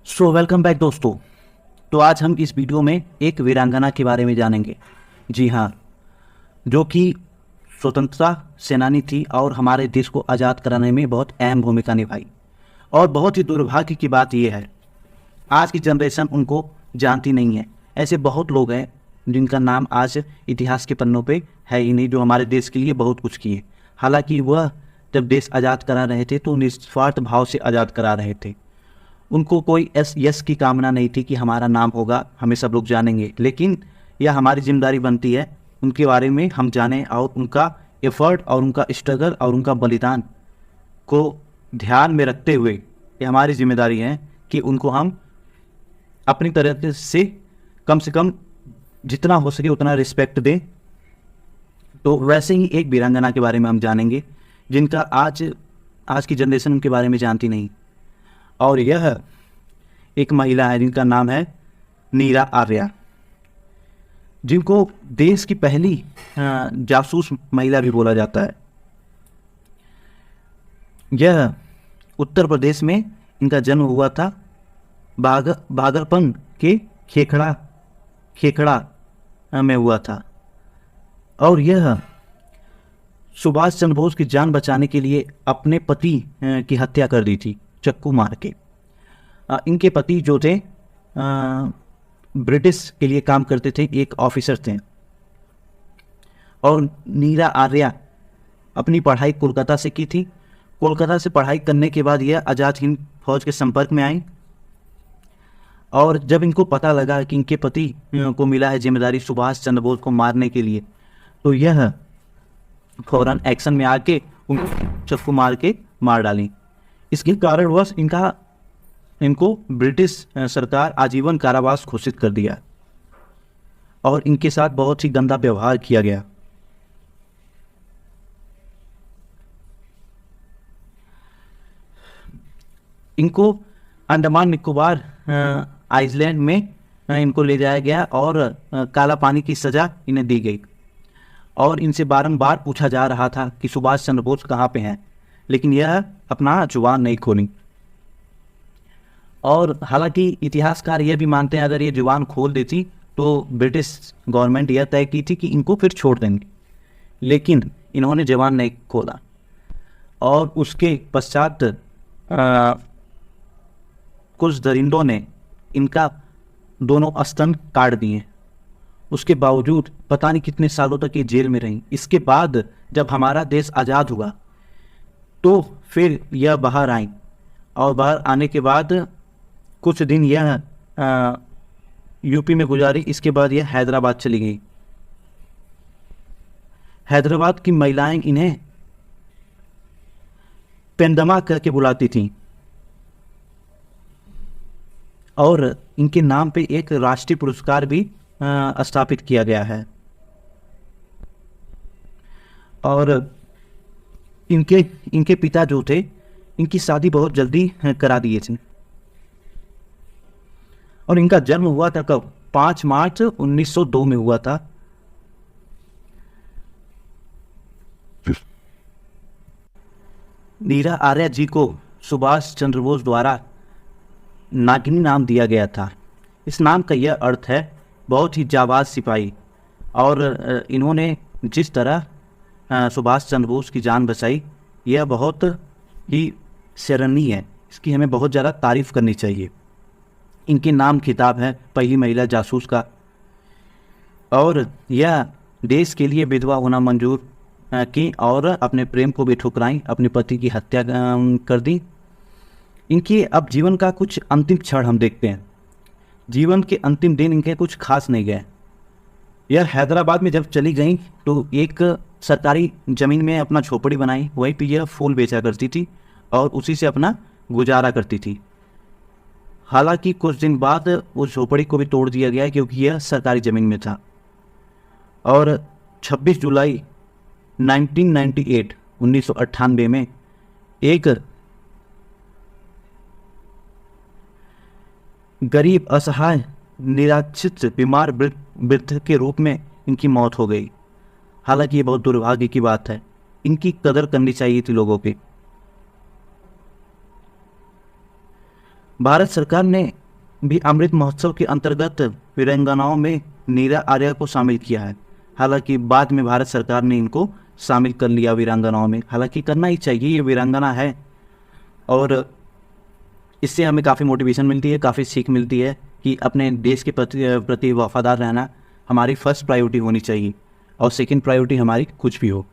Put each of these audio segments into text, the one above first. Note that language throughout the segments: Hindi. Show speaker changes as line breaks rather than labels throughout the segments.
वेलकम बैक दोस्तों। तो आज हम इस वीडियो में एक वीरांगना के बारे में जानेंगे। जी हाँ, जो कि स्वतंत्रता सेनानी थी और हमारे देश को आज़ाद कराने में बहुत अहम भूमिका निभाई। और बहुत ही दुर्भाग्य की बात यह है, आज की जनरेशन उनको जानती नहीं है। ऐसे बहुत लोग हैं जिनका नाम आज इतिहास के पन्नों पे है ही नहीं, जो हमारे देश के लिए बहुत कुछ किए। हालांकि वह जब देश आज़ाद करा रहे थे तो निस्वार्थ भाव से आज़ाद करा रहे थे। उनको कोई यश की कामना नहीं थी कि हमारा नाम होगा, हमें सब लोग जानेंगे। लेकिन यह हमारी जिम्मेदारी बनती है उनके बारे में हम जानें और उनका एफर्ट और उनका स्ट्रगल और उनका बलिदान को ध्यान में रखते हुए ये हमारी जिम्मेदारी है कि उनको हम अपनी तरह से कम जितना हो सके उतना रिस्पेक्ट दें। तो वैसे ही एक वीरांगना के बारे में हम जानेंगे जिनका आज की जनरेशन उनके बारे में जानती नहीं। और यह एक महिला है जिनका नाम है नीरा आर्या, जिनको देश की पहली जासूस महिला भी बोला जाता है। यह उत्तर प्रदेश में इनका जन्म हुआ था। भागलपुर के खेखड़ा में हुआ था। और यह सुभाष चंद्र बोस की जान बचाने के लिए अपने पति की हत्या कर दी थी चक्कू मार के। इनके पति जो थे ब्रिटिश के लिए काम करते थे, एक ऑफिसर थे। और नीरा आर्या अपनी पढ़ाई कोलकाता से की थी। कोलकाता से पढ़ाई करने के बाद यह आज़ाद हिंद फौज के संपर्क में आई। और जब इनको पता लगा कि इनके पति को मिला है जिम्मेदारी सुभाष चंद्र बोस को मारने के लिए, तो यह फौरन एक्शन में आके उनको चक्कू मार के मार डाली। इसके कारणवश इनको ब्रिटिश सरकार आजीवन कारावास घोषित कर दिया और इनके साथ बहुत ही गंदा व्यवहार किया गया। इनको अंडमान निकोबार आइलैंड में इनको ले जाया गया और काला पानी की सज़ा इन्हें दी गई। और इनसे बारंबार पूछा जा रहा था कि सुभाष चंद्र बोस कहाँ पे हैं, लेकिन यह अपना जुबान नहीं खोली। और हालांकि इतिहासकार यह भी मानते हैं अगर ये जुबान खोल देती तो ब्रिटिश गवर्नमेंट यह तय की थी कि इनको फिर छोड़ देंगे, लेकिन इन्होंने जुबान नहीं खोला। और उसके पश्चात कुछ दरिंदों ने इनका दोनों स्तन काट दिए। उसके बावजूद पता नहीं कितने सालों तक ये जेल में रहीं। इसके बाद जब हमारा देश आज़ाद हुआ तो फिर यह बाहर आई। और बाहर आने के बाद कुछ दिन यह यूपी में गुजारी। इसके बाद यह हैदराबाद चली गई। हैदराबाद की महिलाएं इन्हें पेंदमा करके बुलाती थीं। और इनके नाम पे एक राष्ट्रीय पुरस्कार भी स्थापित किया गया है। और इनके पिता जो थे, इनकी शादी बहुत जल्दी करा दिए थे। और इनका जन्म हुआ था कब? 5 मार्च 1902 में हुआ था। नीरा आर्या जी को सुभाष चंद्र बोस द्वारा नागिनी नाम दिया गया था। इस नाम का यह अर्थ है बहुत ही जाबाज सिपाही। और इन्होंने जिस तरह सुभाष चंद्र बोस की जान बचाई, यह बहुत ही सराहनीय है। इसकी हमें बहुत ज़्यादा तारीफ़ करनी चाहिए। इनके नाम खिताब है पहली महिला जासूस का। और यह देश के लिए विधवा होना मंजूर की और अपने प्रेम को भी ठुकराई, अपने पति की हत्या कर दी। इनकी अब जीवन का कुछ अंतिम क्षण हम देखते हैं। जीवन के अंतिम दिन इनके कुछ खास नहीं गए। यह हैदराबाद में जब चली गई तो एक सरकारी ज़मीन में अपना झोपड़ी बनाई, वहीं पे यह फूल बेचा करती थी और उसी से अपना गुजारा करती थी। हालांकि कुछ दिन बाद उस झोपड़ी को भी तोड़ दिया गया क्योंकि यह सरकारी ज़मीन में था। और 26 जुलाई 1998 में एक गरीब, असहाय, निराश्रित, बीमार वृद्ध के रूप में इनकी मौत हो गई। हालांकि ये बहुत दुर्भाग्य की बात है। इनकी कदर करनी चाहिए थी लोगों की। भारत सरकार ने भी अमृत महोत्सव के अंतर्गत वीरांगनाओं में नीरा आर्या को शामिल किया है। हालांकि बाद में भारत सरकार ने इनको शामिल कर लिया वीरांगनाओं में। हालांकि करना ही चाहिए, ये वीरांगना है और इससे हमें काफ़ी मोटिवेशन मिलती है, काफ़ी सीख मिलती है कि अपने देश के प्रति वफादार रहना हमारी फर्स्ट प्रायोरिटी होनी चाहिए और सेकंड प्रायोरिटी हमारी कुछ भी हो।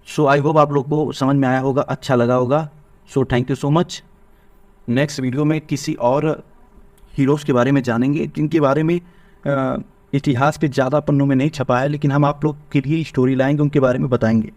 सो आई होप आप लोग को समझ में आया होगा, अच्छा लगा होगा। So thank you so much. Next video में किसी और हीरोज़ के बारे में जानेंगे जिनके बारे में इतिहास पे ज़्यादा पन्नों में नहीं छपा है, लेकिन हम आप लोग के लिए स्टोरी लाएंगे, उनके बारे में बताएंगे।